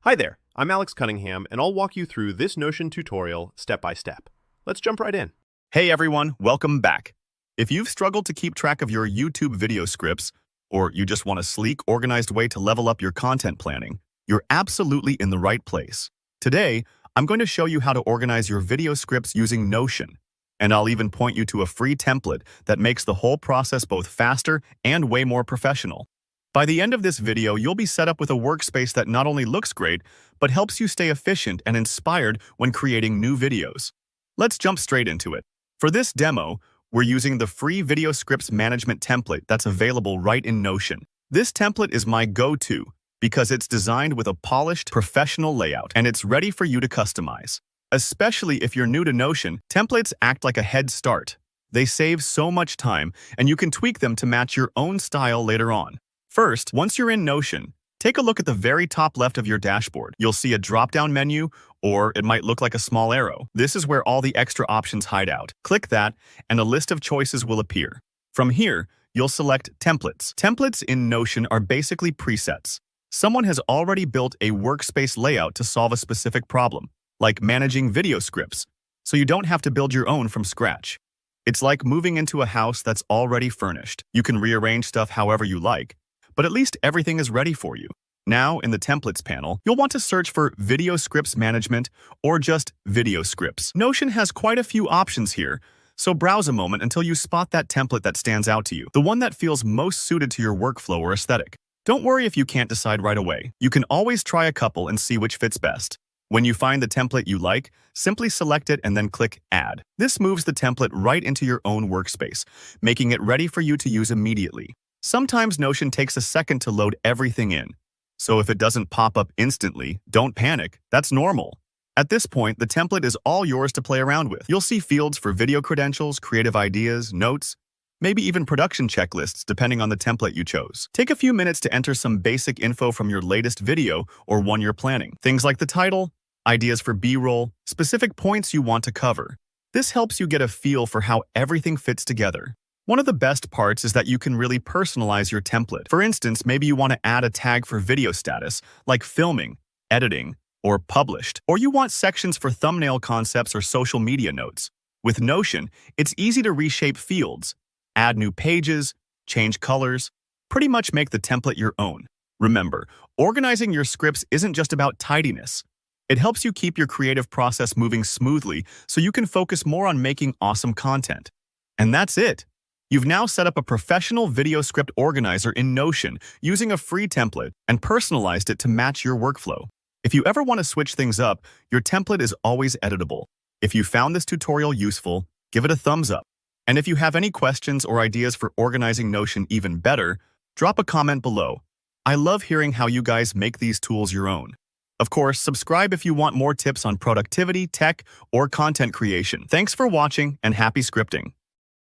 Hi there, I'm Alex Cunningham, and I'll walk you through this Notion tutorial step by step. Let's jump right in. Hey everyone, welcome back. If you've struggled to keep track of your YouTube video scripts, or you just want a sleek, organized way to level up your content planning, you're absolutely in the right place. Today, I'm going to show you how to organize your video scripts using Notion, and I'll even point you to a free template that makes the whole process both faster and way more professional. By the end of this video, you'll be set up with a workspace that not only looks great, but helps you stay efficient and inspired when creating new videos. Let's jump straight into it. For this demo, we're using the free video scripts management template that's available right in Notion. This template is my go-to because it's designed with a polished, professional layout, and it's ready for you to customize. Especially if you're new to Notion, templates act like a head start. They save so much time, and you can tweak them to match your own style later on. First, once you're in Notion, take a look at the very top left of your dashboard. You'll see a drop-down menu, or it might look like a small arrow. This is where all the extra options hide out. Click that, and a list of choices will appear. From here, you'll select Templates. Templates in Notion are basically presets. Someone has already built a workspace layout to solve a specific problem, like managing video scripts, so you don't have to build your own from scratch. It's like moving into a house that's already furnished. You can rearrange stuff however you like, but at least everything is ready for you. Now, in the Templates panel, you'll want to search for Video Scripts Management or just Video Scripts. Notion has quite a few options here, so browse a moment until you spot that template that stands out to you, the one that feels most suited to your workflow or aesthetic. Don't worry if you can't decide right away. You can always try a couple and see which fits best. When you find the template you like, simply select it and then click Add. This moves the template right into your own workspace, making it ready for you to use immediately. Sometimes Notion takes a second to load everything in, so if it doesn't pop up instantly, don't panic, that's normal. At this point, the template is all yours to play around with. You'll see fields for video credentials, creative ideas, notes, maybe even production checklists depending on the template you chose. Take a few minutes to enter some basic info from your latest video or one you're planning. Things like the title, ideas for B-roll, specific points you want to cover. This helps you get a feel for how everything fits together. One of the best parts is that you can really personalize your template. For instance, maybe you want to add a tag for video status, like filming, editing, or published. Or you want sections for thumbnail concepts or social media notes. With Notion, it's easy to reshape fields, add new pages, change colors, pretty much make the template your own. Remember, organizing your scripts isn't just about tidiness. It helps you keep your creative process moving smoothly so you can focus more on making awesome content. And that's it. You've now set up a professional video script organizer in Notion using a free template and personalized it to match your workflow. If you ever want to switch things up, your template is always editable. If you found this tutorial useful, give it a thumbs up. And if you have any questions or ideas for organizing Notion even better, drop a comment below. I love hearing how you guys make these tools your own. Of course, subscribe if you want more tips on productivity, tech, or content creation. Thanks for watching and happy scripting.